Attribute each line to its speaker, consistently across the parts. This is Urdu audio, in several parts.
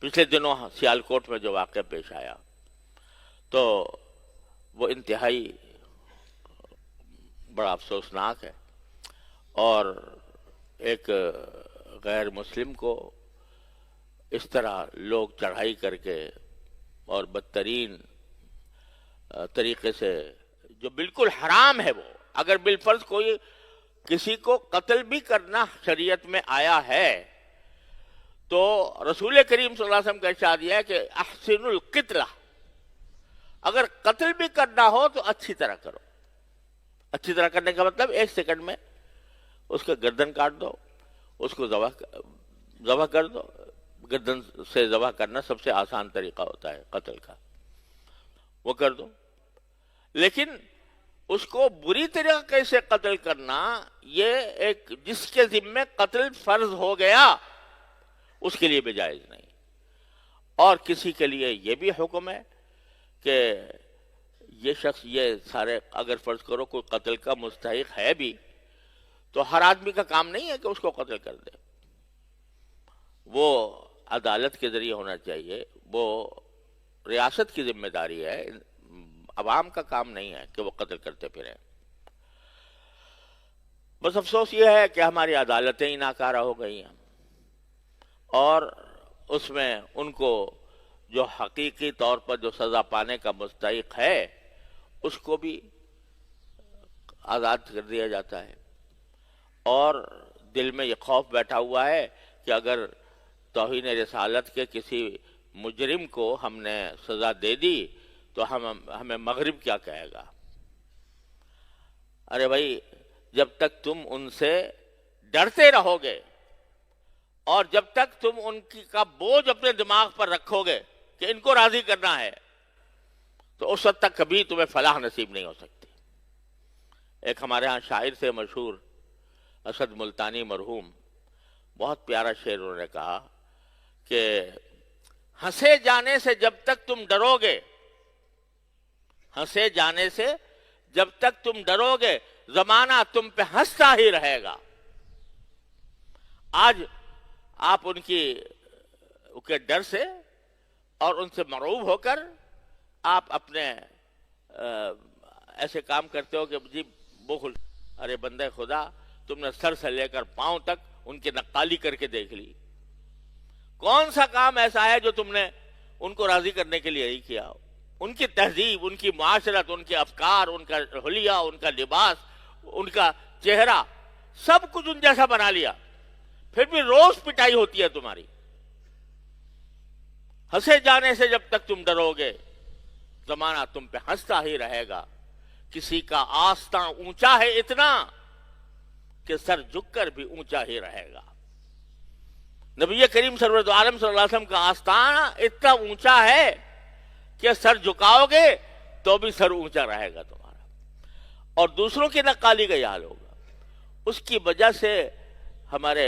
Speaker 1: پچھلے دنوں سیالکوٹ میں جو واقعہ پیش آیا تو وہ انتہائی بڑا افسوسناک ہے، اور ایک غیر مسلم کو اس طرح لوگ چڑھائی کر کے اور بدترین طریقے سے، جو بالکل حرام ہے، وہ اگر بالفرض کوئی کسی کو قتل بھی کرنا شریعت میں آیا ہے تو رسول کریم صلی اللہ علیہ وسلم کا ارشاد یہ ہے کہ احسن القتلہ، اگر قتل بھی کرنا ہو تو اچھی طرح کرو۔ اچھی طرح کرنے کا مطلب 1 سیکنڈ میں اس کا گردن کاٹ دو، اس کو ذبح کر دو۔ گردن سے ذبح کرنا سب سے آسان طریقہ ہوتا ہے قتل کا، وہ کر دو۔ لیکن اس کو بری طریقے سے قتل کرنا، یہ ایک جس کے ذمے قتل فرض ہو گیا اس کے لیے بھی جائز نہیں۔ اور کسی کے لیے یہ بھی حکم ہے کہ یہ شخص، یہ سارے اگر فرض کرو کوئی قتل کا مستحق ہے بھی تو ہر آدمی کا کام نہیں ہے کہ اس کو قتل کر دے، وہ عدالت کے ذریعے ہونا چاہیے، وہ ریاست کی ذمہ داری ہے، عوام کا کام نہیں ہے کہ وہ قتل کرتے پھریں۔ بس افسوس یہ ہے کہ ہماری عدالتیں ہی ناکارہ ہو گئی ہیں، اور اس میں ان کو جو حقیقی طور پر جو سزا پانے کا مستحق ہے اس کو بھی آزاد کر دیا جاتا ہے، اور دل میں یہ خوف بیٹھا ہوا ہے کہ اگر توہین رسالت کے کسی مجرم کو ہم نے سزا دے دی تو ہمیں مغرب کیا کہے گا۔ ارے بھائی، جب تک تم ان سے ڈرتے رہو گے اور جب تک تم ان کا بوجھ اپنے دماغ پر رکھو گے کہ ان کو راضی کرنا ہے تو اس وقت تک کبھی تمہیں فلاح نصیب نہیں ہو سکتی۔ ایک ہمارے ہاں شاعر سے مشہور اسد ملتانی مرحوم، بہت پیارا شعر انہوں نے کہا کہ ہنسے جانے سے جب تک تم ڈرو گے، ہنسے جانے سے جب تک تم ڈرو گے زمانہ تم پہ ہنستا ہی رہے گا۔ آج آپ ان کے ڈر سے اور ان سے مرعوب ہو کر آپ اپنے ایسے کام کرتے ہو کہ جی بخل، ارے بندے خدا، تم نے سر سے لے کر پاؤں تک ان کی نقالی کر کے دیکھ لی، کون سا کام ایسا ہے جو تم نے ان کو راضی کرنے کے لیے ہی کیا ہو؟ ان کی تہذیب، ان کی معاشرت، ان کے افکار، ان کا حلیہ، ان کا لباس، ان کا چہرہ، سب کچھ ان جیسا بنا لیا، پھر بھی روز پٹائی ہوتی ہے تمہاری۔ ہنسے جانے سے جب تک تم ڈرو گے زمانہ تم پہ ہنستا ہی رہے گا۔ کسی کا آستاں اونچا ہے اتنا کہ سر جھک کر بھی اونچا ہی رہے گا۔ نبی کریم سرورت عالم صلی اللہ علیہ وسلم کا آستان اتنا اونچا ہے کہ سر جھکاؤ گے تو بھی سر اونچا رہے گا تمہارا، اور دوسروں کی نقالی کا یہ حال ہوگا۔ اس کی وجہ سے ہمارے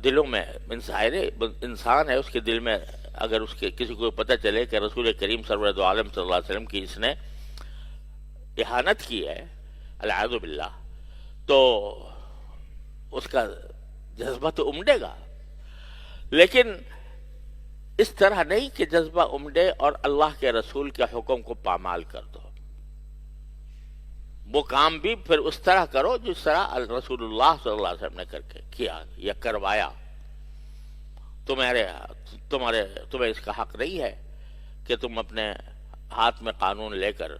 Speaker 1: دلوں میں انسان ہے، اس کے دل میں اگر اس کے کسی کو پتہ چلے کہ رسول کریم سرورت عالم صلی اللہ علیہ وسلم کی اس نے اہانت کی ہے العیاذ باللہ، تو اس کا جذبہ تو امڑے گا، لیکن اس طرح نہیں کہ جذبہ امڑے اور اللہ کے رسول کے حکم کو پامال کر دو۔ وہ کام بھی پھر اس طرح کرو جس طرح رسول اللہ صلی اللہ علیہ وسلم نے کر کے کیا یا کروایا۔ تمہیں اس کا حق نہیں ہے کہ تم اپنے ہاتھ میں قانون لے کر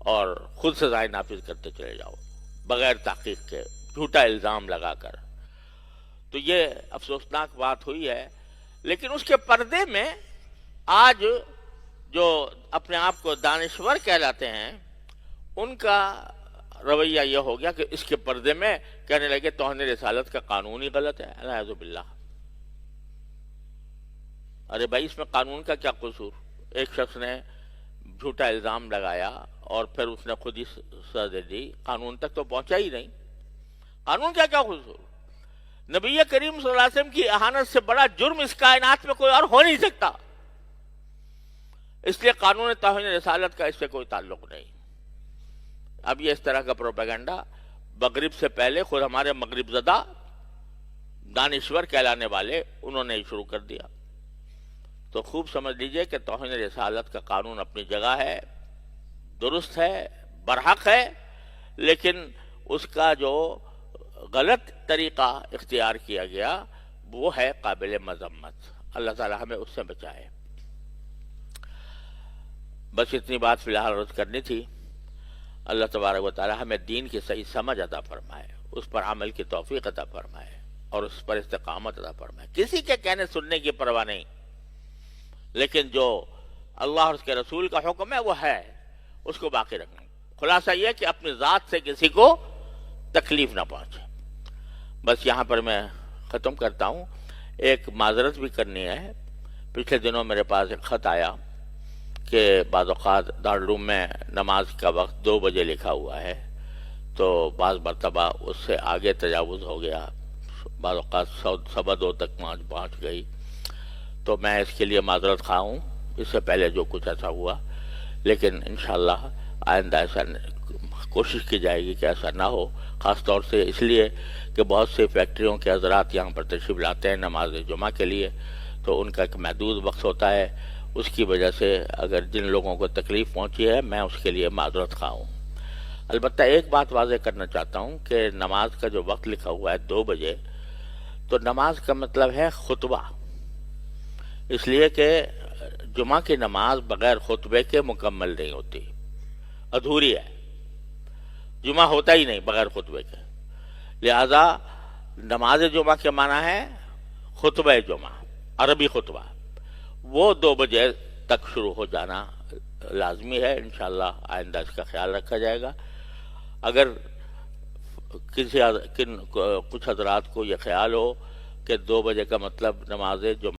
Speaker 1: اور خود سزائیں نافذ کرتے چلے جاؤ بغیر تحقیق کے، جھوٹا الزام لگا کر۔ تو یہ افسوسناک بات ہوئی ہے، لیکن اس کے پردے میں آج جو اپنے آپ کو دانشور کہلاتے ہیں ان کا رویہ یہ ہو گیا کہ اس کے پردے میں کہنے لگے توہین رسالت کا قانون ہی غلط ہے، العیاذ باللہ۔ ارے بھائی، اس میں قانون کا کیا قصور؟ ایک شخص نے جھوٹا الزام لگایا اور پھر اس نے خود ہی سزا دے دی، قانون تک تو پہنچا ہی نہیں، قانون کا کیا قصور؟ نبی کریم صلی اللہ علیہ وسلم کی اہانت سے بڑا جرم اس کائنات میں کوئی اور ہو نہیں سکتا، اس لیے قانون توہین رسالت کا اس سے کوئی تعلق نہیں۔ اب یہ اس طرح کا پروپیگنڈا مغرب سے پہلے خود ہمارے مغرب زدہ دانشور کہلانے والے انہوں نے شروع کر دیا۔ تو خوب سمجھ لیجئے کہ توہین رسالت کا قانون اپنی جگہ ہے، درست ہے، برحق ہے، لیکن اس کا جو غلط طریقہ اختیار کیا گیا وہ ہے قابل مذمت۔ اللہ تعالی ہمیں اس سے بچائے۔ بس اتنی بات فی الحال عرض کرنی تھی۔ اللہ تبارک و تعالی ہمیں دین کی صحیح سمجھ عطا فرمائے، اس پر عمل کی توفیق عطا فرمائے اور اس پر استقامت عطا فرمائے۔ کسی کے کہنے سننے کی پرواہ نہیں، لیکن جو اللہ اور اس کے رسول کا حکم ہے وہ ہے، اس کو باقی رکھنا۔ خلاصہ یہ کہ اپنی ذات سے کسی کو تکلیف نہ پہنچے۔ بس یہاں پر میں ختم کرتا ہوں۔ ایک معذرت بھی کرنی ہے۔ پچھلے دنوں میرے پاس ایک خط آیا کہ بعض اوقات دارالعلوم میں نماز کا وقت 2 بجے لکھا ہوا ہے، تو بعض مرتبہ اس سے آگے تجاوز ہو گیا، بعض اوقات 2:15 تک پہنچ گئی، تو میں اس کے لیے معذرت خواہ ہوں اس سے پہلے جو کچھ ایسا ہوا، لیکن انشاءاللہ آئندہ ایسا کوشش کی جائے گی کہ ایسا نہ ہو، خاص طور سے اس لیے کہ بہت سے فیکٹریوں کے حضرات یہاں پر تشریف لاتے ہیں نماز جمعہ کے لیے، تو ان کا ایک محدود وقت ہوتا ہے، اس کی وجہ سے اگر جن لوگوں کو تکلیف پہنچی ہے میں اس کے لیے معذرت خواہ ہوں۔ البتہ ایک بات واضح کرنا چاہتا ہوں کہ نماز کا جو وقت لکھا ہوا ہے 2 بجے، تو نماز کا مطلب ہے خطبہ، اس لیے کہ جمعہ کی نماز بغیر خطبے کے مکمل نہیں ہوتی، ادھوری ہے، جمعہ ہوتا ہی نہیں بغیر خطبے کے۔ لہذا نماز جمعہ کے معنی ہے خطبہ جمعہ، عربی خطبہ، وہ 2 بجے تک شروع ہو جانا لازمی ہے۔ انشاءاللہ آئندہ اس کا خیال رکھا جائے گا۔ اگر کچھ حضرات کو یہ خیال ہو کہ 2 بجے کا مطلب نماز جمعہ